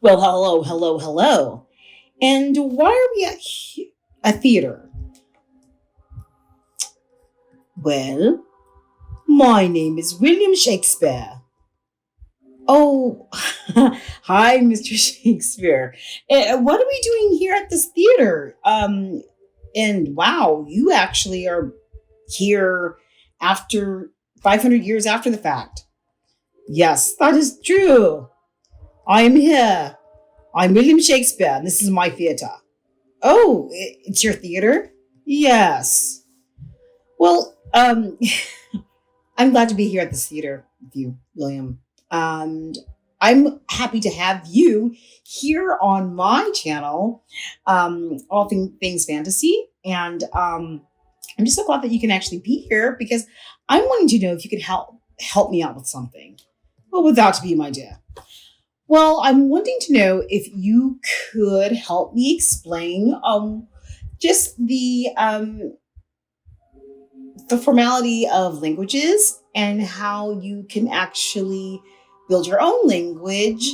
Well, hello, hello, hello. And why are we at a theater? Well, my name is William Shakespeare. Oh, hi, Mr. Shakespeare. What are we doing here at this theater? And wow, you actually are here after 500 years after the fact. Yes, that is true. I am here. I'm William Shakespeare, and this is my theater. Oh, it's your theater? Yes. Well, I'm glad to be here at this theater with you, William. And I'm happy to have you here on my channel, things fantasy. And I'm just so glad that you can actually be here because I'm wanting to know if you could help me out with something. What would that be, my dear? Well, I'm wanting to know if you could help me explain just the formality of languages and how you can actually build your own language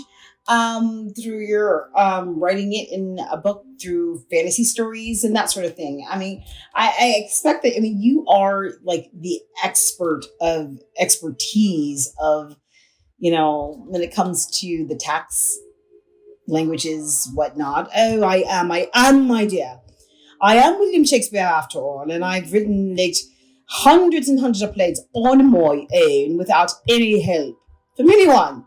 through your writing it in a book through fantasy stories and that sort of thing. I mean, I expect that. I mean, you are like the expert of expertise of when it comes to the tax languages, whatnot. Oh, I am, my dear. I am William Shakespeare after all, and I've written like hundreds and hundreds of plays on my own without any help from anyone.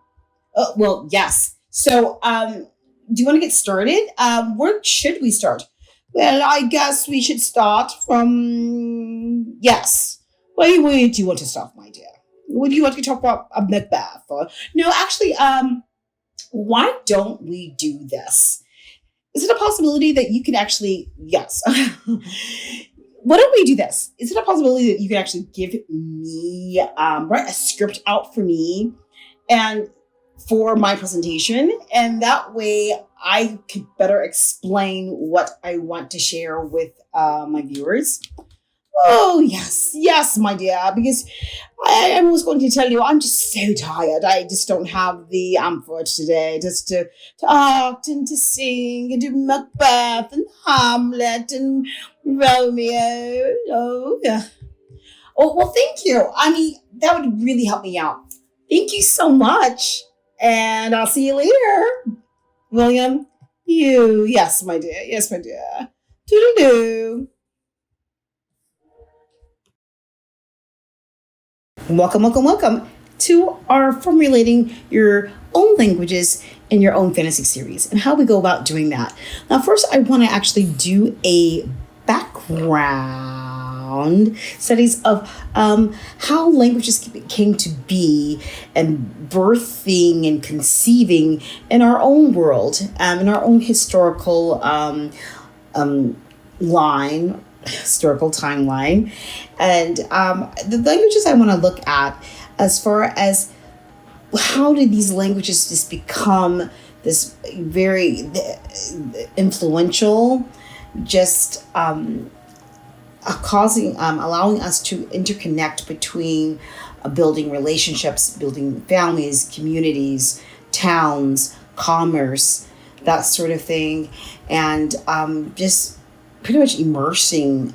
Well, yes. So, do you want to get started? Where should we start? Well, I guess we should start from yes. Where do you want to start, my dear? Would you want to talk about a Macbeth? Or no, actually, why don't we do this? Is it a possibility that you could actually, yes. Why don't we do this? Is it a possibility that you could actually give me, write a script out for me and for my presentation? And that way I could better explain what I want to share with my viewers. Oh, yes, yes, my dear, because I was going to tell you, I'm just so tired. I just don't have the amphora today just to act and to sing and do Macbeth and Hamlet and Romeo. Oh, yeah. Oh, well, thank you. I mean, that would really help me out. Thank you so much. And I'll see you later, William. Yes, my dear. Yes, my dear. Toodaloo. Welcome, welcome, welcome to our formulating your own languages in your own fantasy series and how we go about doing that. Now, first, I want to actually do a background studies of how languages came to be and birthing and conceiving in our own world, in our own historical timeline. And the languages I want to look at as far as how did these languages just become this very influential, just allowing us to interconnect between building relationships, building families, communities, towns, commerce, that sort of thing, and just pretty much immersing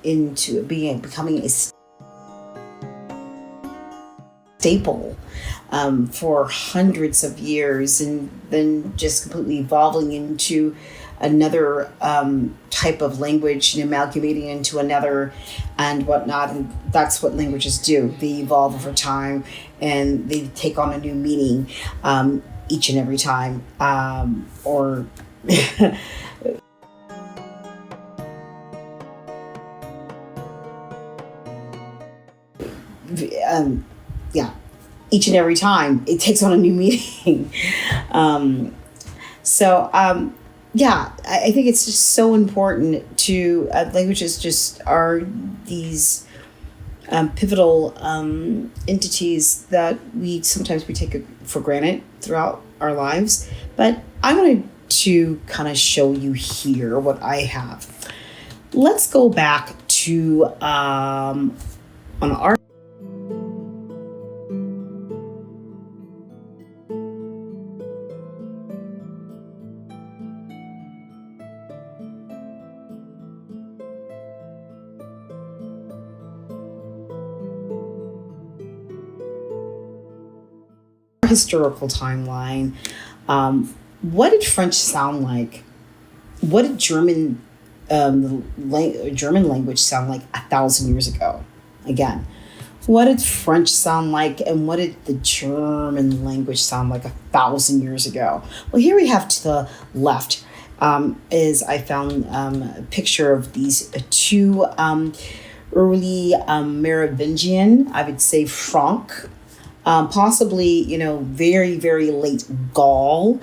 into becoming a staple for hundreds of years, and then just completely evolving into another type of language and amalgamating into another and whatnot. And that's what languages do. They evolve over time and they take on a new meaning each and every time. Or yeah, each and every time it takes on a new meaning. Yeah, I think it's just so important to languages just are these pivotal entities that we take for granted throughout our lives. But I wanted to kind of show you here what I have. Let's go back to on our historical timeline. What did French sound like? What did German language sound like 1,000 years ago? Again, what did French sound like, and what did the German language sound like 1,000 years ago? Well, here we have to the left is I found a picture of these two early Merovingian, I would say Franc, possibly, very, very late Gaul.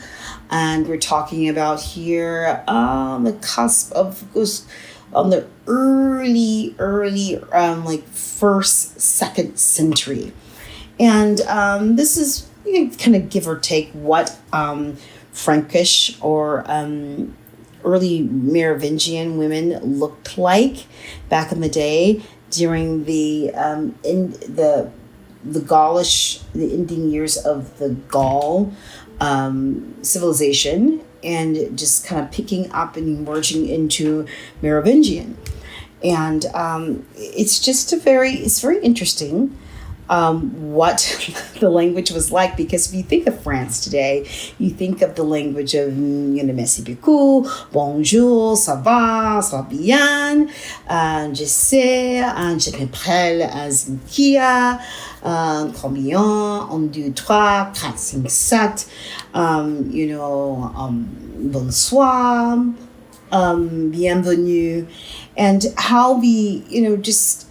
And we're talking about here on the cusp of the early, like first, second century. And this is kind of give or take what Frankish or early Merovingian women looked like back in the day during the ending years of the Gaul civilization, and just kind of picking up and emerging into Merovingian. And it's very interesting what the language was like, because if you think of France today, you think of the language of merci beaucoup, bonjour, ça va bien, je sais, je m'appelle Zinkia, combien, 1, 2, 3, 4, 5, 7, bonsoir, bienvenue, and how we, just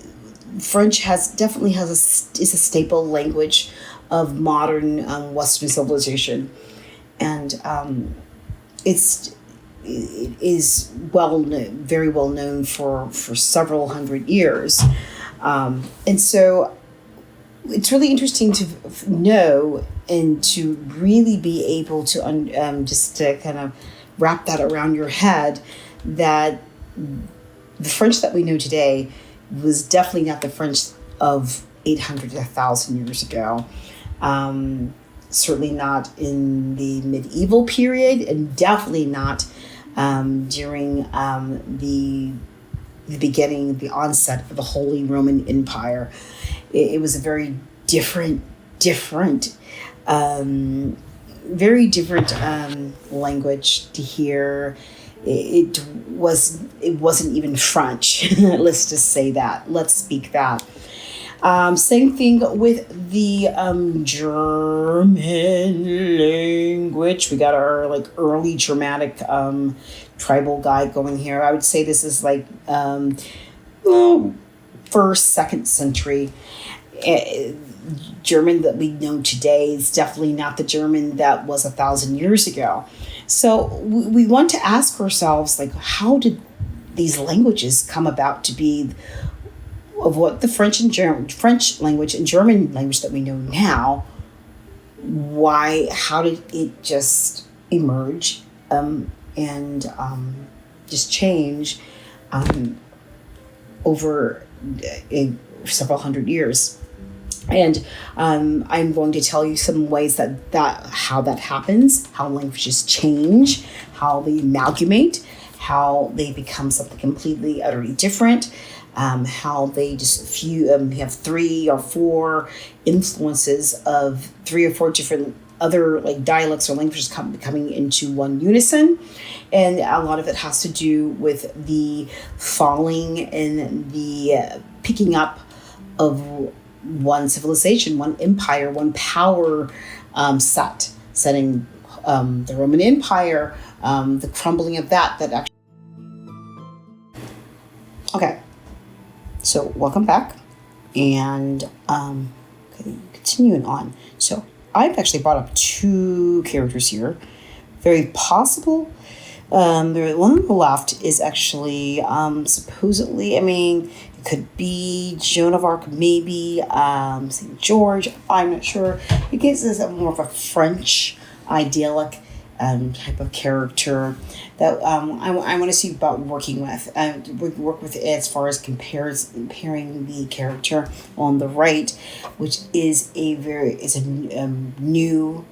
French definitely is a staple language of modern Western civilization, and it is very well known for several hundred years, and so it's really interesting to know and to really be able to just to kind of wrap that around your head, that the French that we know today was definitely not the French of 800 to 1,000 years ago. Certainly not in the medieval period, and definitely not during the beginning, the onset of the Holy Roman Empire. It was a very different, very different language to hear. It wasn't even French. Let's just say that. Let's speak that. Same thing with the German language. We got our early Germanic tribal guy going here. I would say this is first, second century. German that we know today is definitely not the German that was 1,000 years ago. So we want to ask ourselves, how did these languages come about to be of what the French language and German language that we know now? How did it just emerge and just change over several hundred years? And I'm going to tell you some ways how that happens, how languages change, how they amalgamate, how they become something completely, utterly different, how they just have 3 or 4 influences of 3 or 4 different other dialects or languages coming into one unison. And a lot of it has to do with the falling and the picking up of one civilization, one empire, one power setting the Roman Empire, the crumbling of that actually. Okay, so welcome back, and continuing on. So I've actually brought up 2 characters here, very possible. The one on the left is actually supposedly, it could be Joan of Arc, maybe St. George. I'm not sure. It gives us more of a French idyllic type of character that I want to see about working with. Work with it as far as comparing the character on the right, which is a new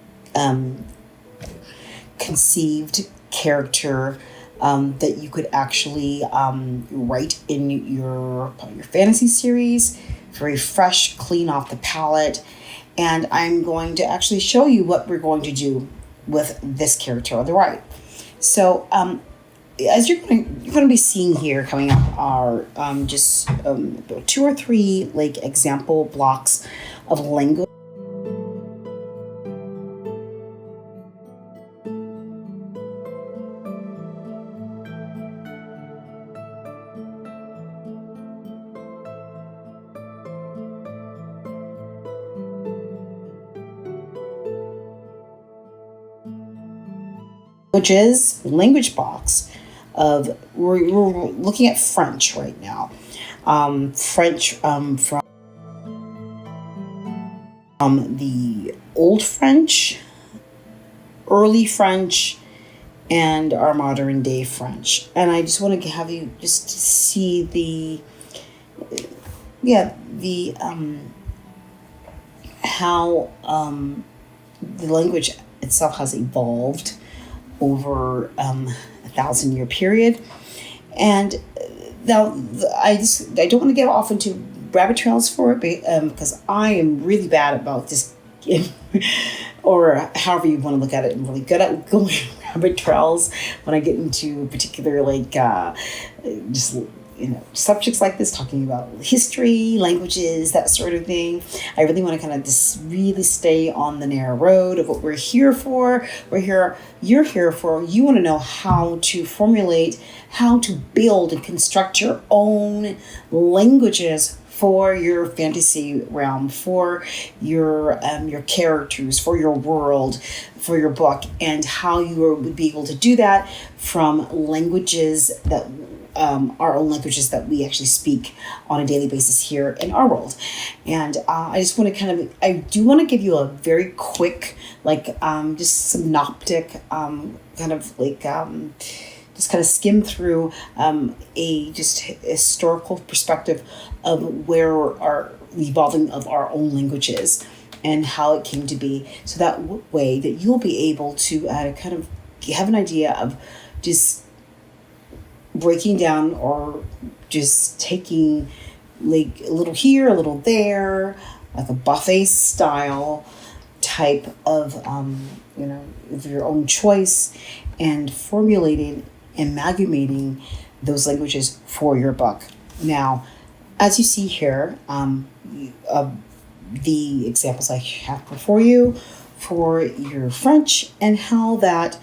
conceived character that you could actually write in your fantasy series. Very fresh, clean off the palette, And I'm going to actually show you what we're going to do with this character on the right. So as you're going to be seeing here coming up are just 2 or 3 like example blocks of language. Language box of we're looking at French right now. French from the Old French, Early French, and our modern day French. And I just want to have you just see the how the language itself has evolved over 1,000-year period. And now I don't want to get off into rabbit trails for it because I am really bad about this or however you want to look at it. I'm really good at going rabbit trails when I get into particular just subjects like this, talking about history, languages, that sort of thing. I really want to kind of just really stay on the narrow road of what we're here for. You're here for. You want to know how to formulate, how to build and construct your own languages for your fantasy realm, for your characters, for your world, for your book, and how you would be able to do that from languages that our own languages that we actually speak on a daily basis here in our world. And I just want to I do want to give you a very quick, just synoptic, just kind of skim through a just historical perspective of where our evolving of our own languages and how it came to be. So that way that you'll be able to kind of have an idea of just breaking down or just taking like a little here, a little there, like a buffet style type of, of your own choice, and formulating, amalgamating those languages for your book. Now, as you see here, the examples I have before you for your French and how that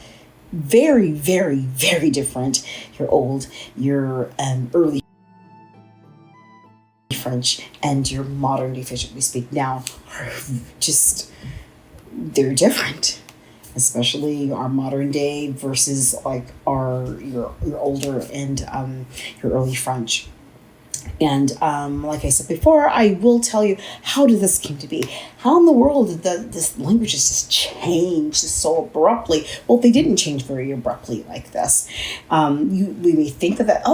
very, very, very different. Your early French and your modern day French we speak now are just, they're different, especially our modern day versus like your older and your early French. And like I said before, I will tell you, how did this come to be? How in the world did this language just change so abruptly? Well, they didn't change very abruptly like this. We may think that,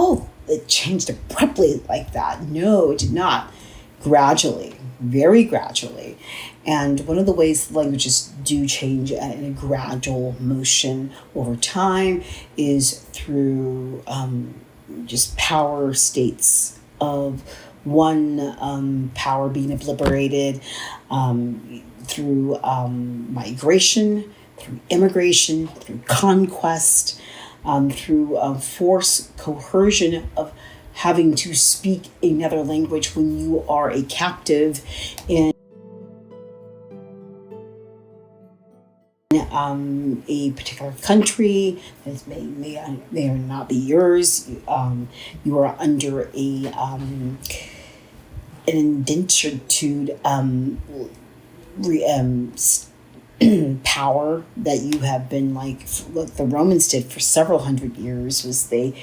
it changed abruptly like that. No, it did not. Gradually, very gradually. And one of the ways languages do change in a gradual motion over time is through just power states of one power being obliterated through migration, through immigration, through conquest, through force, coercion of having to speak another language when you are a captive in a particular country that may or not be yours. You are under an indentured power that you have been what the Romans did for several hundred years was they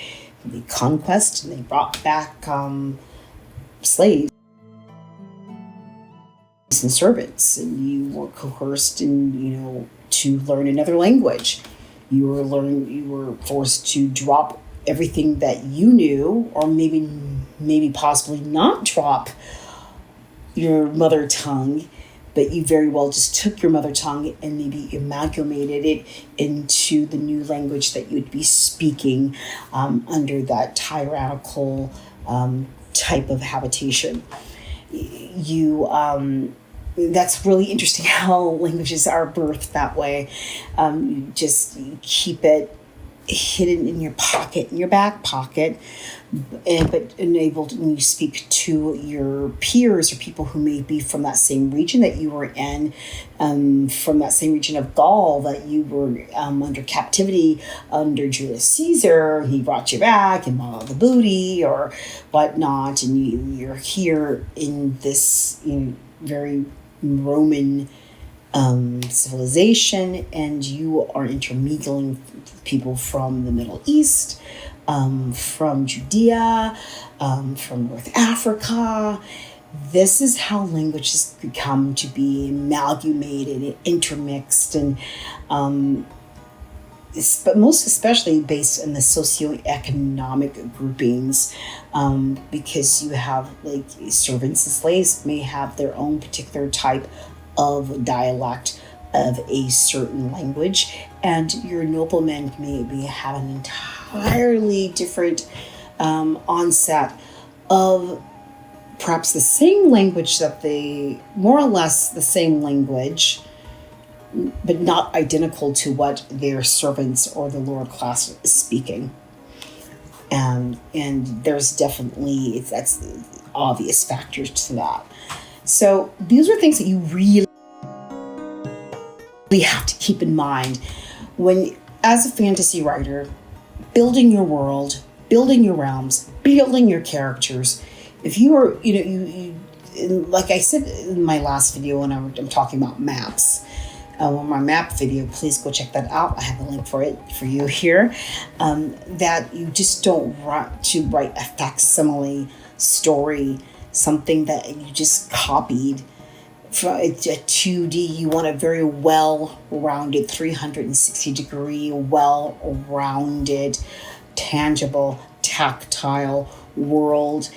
conquest and they brought back slaves and servants, and you were coerced and to learn another language. You were forced to drop everything that you knew, or maybe possibly not drop your mother tongue, but you very well just took your mother tongue and maybe amalgamated it into the new language that you would be speaking under that tyrannical type of habitation. You that's really interesting how languages are birthed that way. You just keep it hidden in your pocket, in your back pocket, but enabled when you speak to your peers or people who may be from that same region that you were in, from that same region of Gaul that you were under captivity under Julius Caesar. He brought you back and bought all the booty or whatnot, and you're here in this very Roman civilization, and you are intermingling people from the Middle East, from Judea, from North Africa. This is how languages become to be amalgamated, intermixed, and but most especially based on the socioeconomic groupings, because you have like servants and slaves may have their own particular type of dialect of a certain language, and your noblemen maybe have an entirely different onset of perhaps the same language, that they more or less the same language, but not identical to what their servants or the lower class is speaking. And there's definitely, that's obvious factors to that. So these are things that you really have to keep in mind when, as a fantasy writer, building your world, building your realms, building your characters. If you are, you like I said in my last video when I'm talking about maps, my map video, please go check that out. I have a link for it for you here. That you just don't want to write a facsimile story, something that you just copied from a 2D. You want a very well-rounded, 360-degree, well-rounded, tangible, tactile world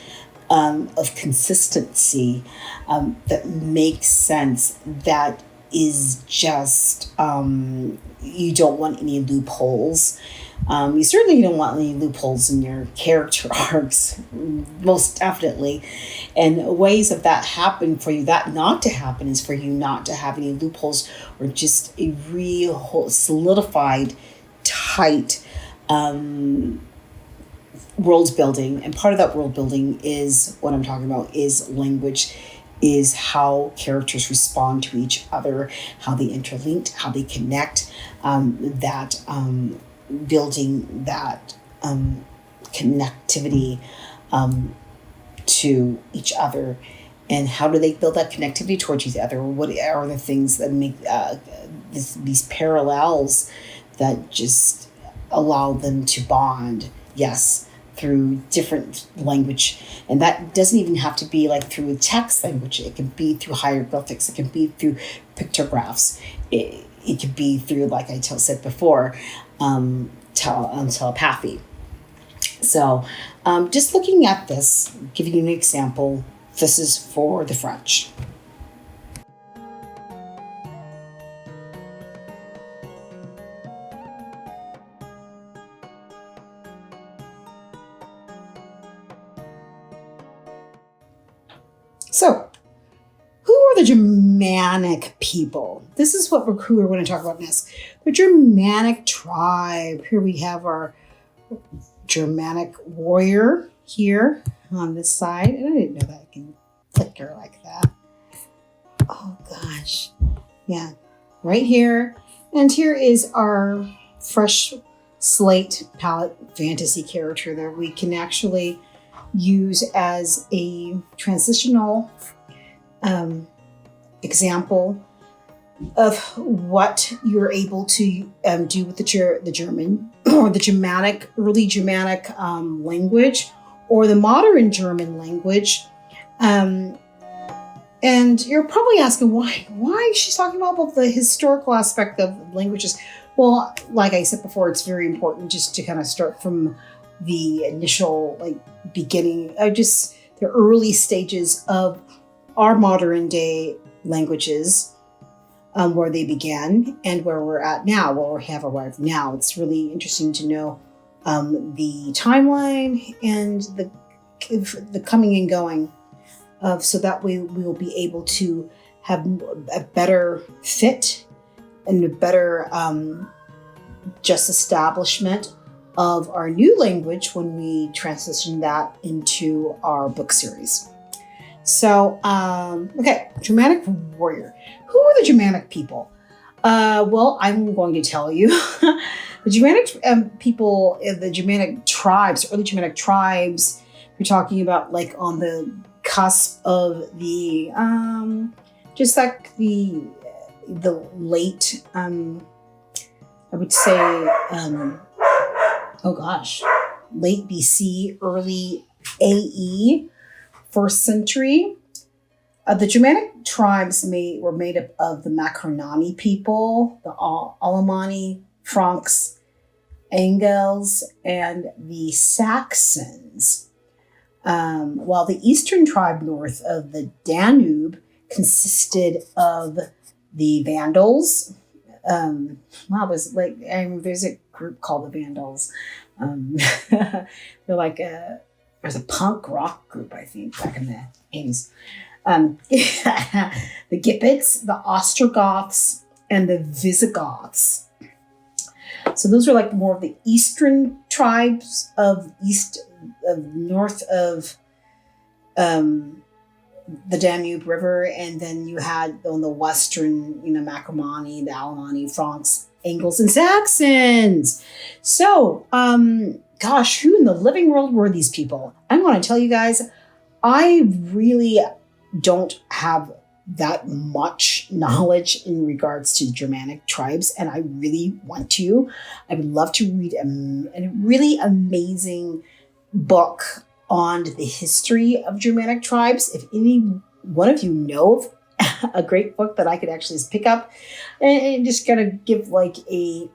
of consistency that makes sense, that is just, you don't want any loopholes. You certainly don't want any loopholes in your character arcs, most definitely. And ways of that happen for you, that not to happen, is for you not to have any loopholes or just a real solidified, tight world building. And part of that world building is what I'm talking about is language, is how characters respond to each other, how they interlink, how they connect, building that connectivity to each other. And how do they build that connectivity towards each other? What are the things that make these parallels that just allow them to bond? Yes, through different language. And that doesn't even have to be like through text language. It can be through hieroglyphics. It can be through pictographs. It could be through, like I said before, telepathy. So just looking at this, giving you an example, this is for the French. So, who are the Germanic people? This is who we're going to talk about next. The Germanic tribe. Here we have our Germanic warrior here on this side. And I didn't know that I can flicker like that. Oh gosh. Yeah, right here. And here is our fresh slate palette fantasy character that we can actually use as a transitional example of what you're able to do with the German or the Germanic, early Germanic language, or the modern German language. And you're probably asking why she's talking about the historical aspect of languages. Well, like I said before, it's very important just to kind of start from the initial beginning, just the early stages of our modern day languages, where they began and where we're at now, where we have arrived now. It's really interesting to know the timeline and the coming and going of, so that way we will be able to have a better fit and a better just establishment of our new language when we transition that into our book series. So, okay, Germanic warrior. Who are the Germanic people? Well, I'm going to tell you. The Germanic people, the Germanic tribes, early Germanic tribes, we're talking about like on the cusp of the, just like the late, I would say, late BC, early AE, first century. The Germanic tribes were made up of the Macronani people, the Alemanni, Franks, Angles, and the Saxons. While the eastern tribe north of the Danube consisted of the Vandals. There's a group called the Vandals. They're like there's a punk rock group, I think, back in the 80s. The Gippets, the Ostrogoths, and the Visigoths. So those are like more of the eastern tribes of north of the Danube River, and then you had on the western, Macromani, the Alemanni, Franks, Angles, and Saxons. So, who in the living world were these people? I'm going to tell you guys, I really don't have that much knowledge in regards to Germanic tribes, and I really want to. I would love to read a really amazing book on the history of Germanic tribes. If any one of you know of a great book that I could actually just pick up and just kind of give like a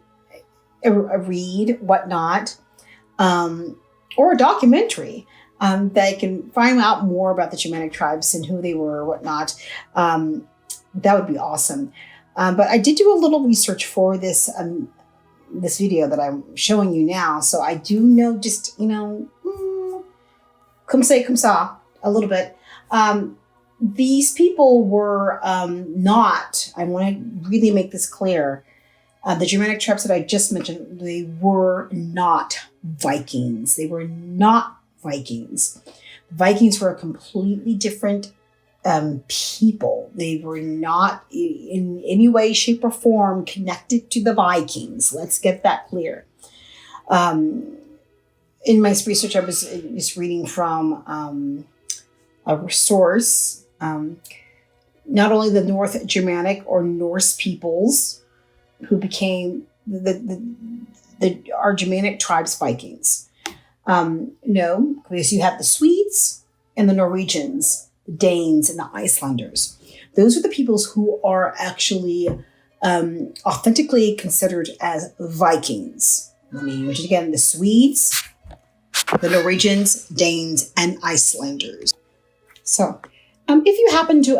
read, whatnot, or a documentary that I can find out more about the Germanic tribes and who they were, whatnot, that would be awesome. But I did do a little research for this video that I'm showing you now, so I do know just comme ça, a little bit. These people were not, I want to really make this clear, the Germanic tribes that I just mentioned, they were not Vikings. They were not Vikings. Vikings were a completely different people. They were not in any way, shape, or form connected to the Vikings. Let's get that clear. In my research, I was just reading from a source, not only the North Germanic or Norse peoples who became our Germanic tribes Vikings. No, because you have the Swedes and the Norwegians, the Danes and the Icelanders. Those are the peoples who are actually authentically considered as Vikings. Let me mention again, the Swedes, the Norwegians, Danes, and Icelanders. So, if you happen to,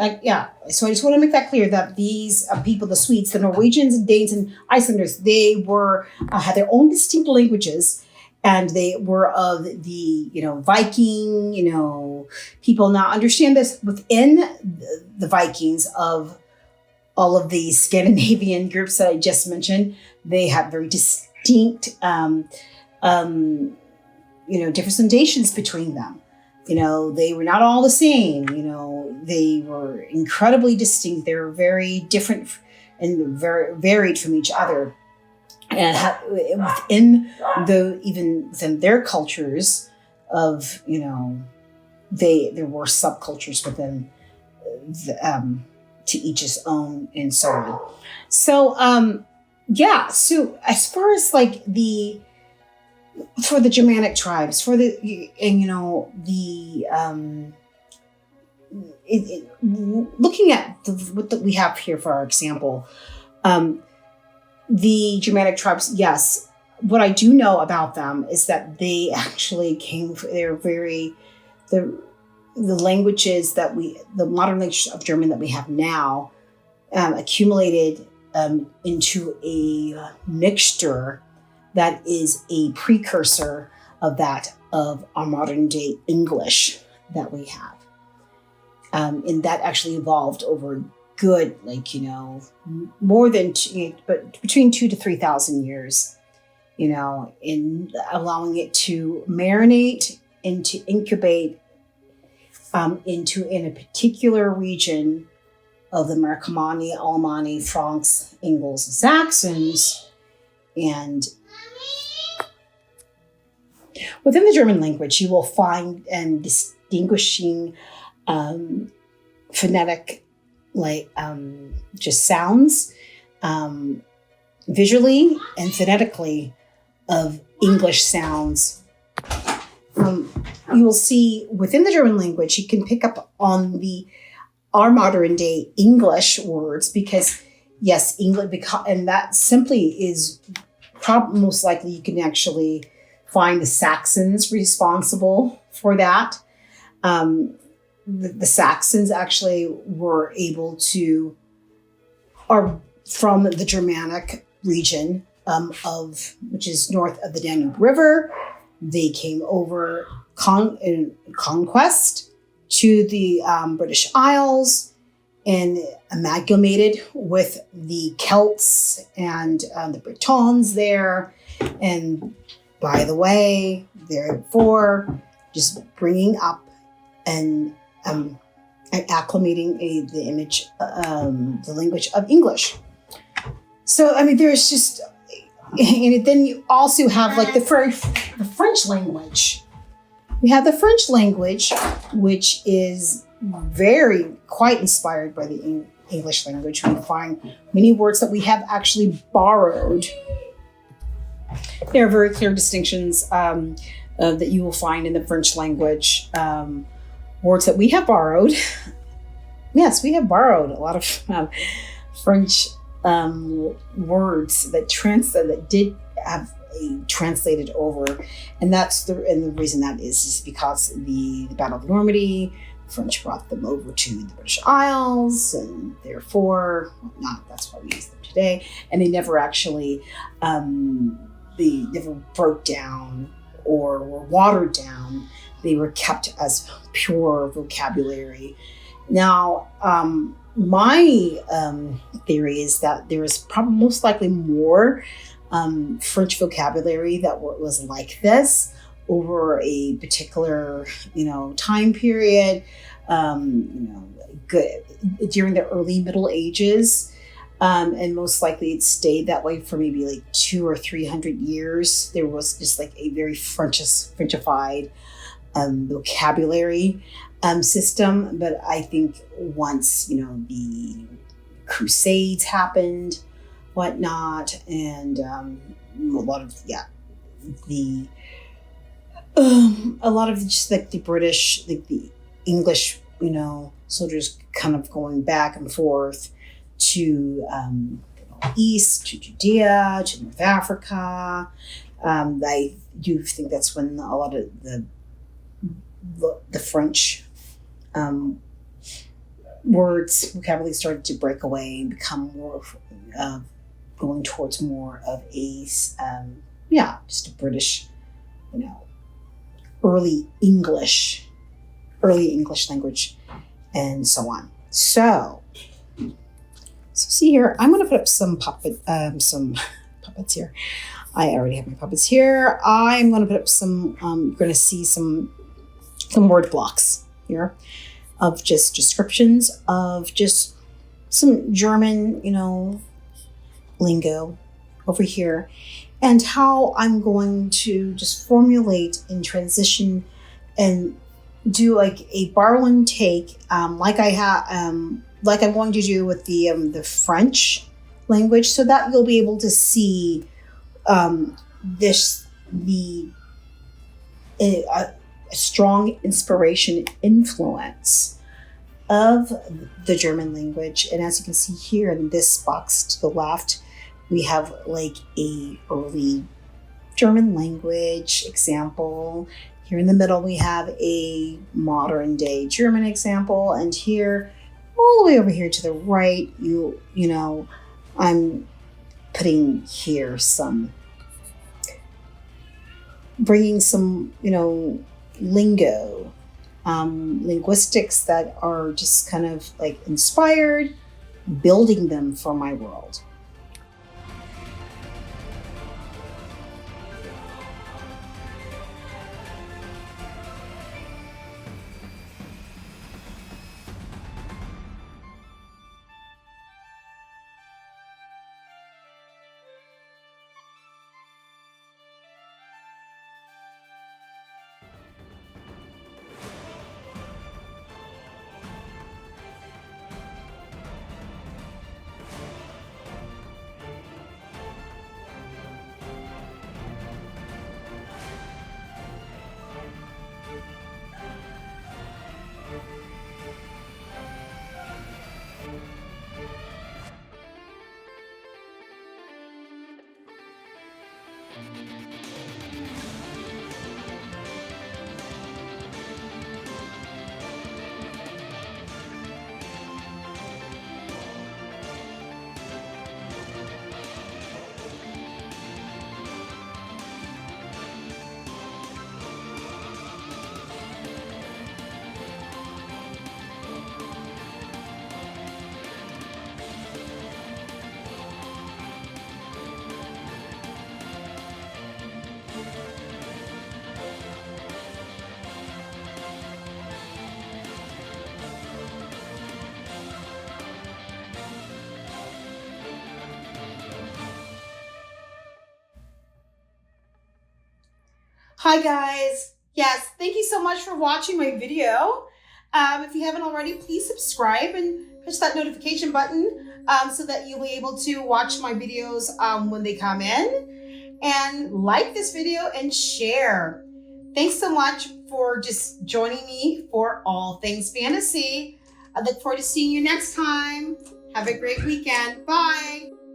so I just want to make that clear that these people, the Swedes, the Norwegians, Danes, and Icelanders, they were, had their own distinct languages, and they were of the, Viking, people. Now, understand this, within the Vikings of all of these Scandinavian groups that I just mentioned, they have very distinct, differentiations between them. They were not all the same. They were incredibly distinct. They were very different and very varied from each other. And even within their cultures of, there were subcultures within to each his own and so on. So, so as far as like for the Germanic tribes, looking at what we have here for our example, the Germanic tribes, yes, what I do know about them is that they actually the languages the modern language of German that we have now, accumulated into a mixture that is a precursor of that of our modern day English that we have. And that actually evolved over good, like, more than but between 2 to 3,000 years, in allowing it to marinate and to incubate in a particular region of the Marcomanni, Alemanni, Franks, Angles, and Saxons. And within the German language, you will find and distinguishing phonetic, just sounds, visually and phonetically, of English sounds. You will see within the German language, you can pick up on our modern day English words, because yes, English, and that simply is probably most likely you can actually find the Saxons responsible for that. The Saxons actually are from the Germanic region which is north of the Danube River. They came over in conquest to the British Isles and amalgamated with the Celts and the Bretons there. And by the way, therefore, just bringing up and acclimating the language of English. So, there's just, and then you also have the French language. We have the French language, which is quite inspired by the English language. We find many words that we have actually borrowed. There are very clear distinctions that you will find in the French language. Words that we have borrowed. Yes, we have borrowed a lot of French words that did have translated over, and the reason that is because the Battle of Normandy, the French brought them over to the British Isles, and therefore, that's why we use them today. And they never actually, they never broke down or were watered down. They were kept as pure vocabulary. Now, my theory is that there is probably most likely more French vocabulary that was like this over a particular, time period, during the early Middle Ages. And most likely it stayed that way for maybe 200 or 300 years. There was just a very Frenchified vocabulary system. But I think once, the Crusades happened, whatnot, and a lot of just the British, the English, soldiers kind of going back and forth to east, to Judea, to North Africa. I do think that's when a lot of the French vocabulary started to break away and become more going towards more of a just a British, early English language, and so on. So see here, I'm going to put up some puppets here. I already have my puppets here. I'm going to put up some. You're going to see some word blocks here of just descriptions of just some German, lingo over here, and how I'm going to just formulate and transition and do a borrow and take, like I'm going to do with the French language, so that you'll be able to see a strong inspiration influence of the German language. And as you can see here in this box to the left, we have a early German language example. Here in the middle, we have a modern day German example. And here, all the way over here to the right, I'm putting here bringing some, lingo, linguistics that are just kind of inspired building them for my world. Hi guys. Yes, thank you so much for watching my video. If you haven't already, please subscribe and push that notification button so that you'll be able to watch my videos when they come in. And like this video and share. Thanks so much for just joining me for all things fantasy. I look forward to seeing you next time. Have a great weekend. Bye.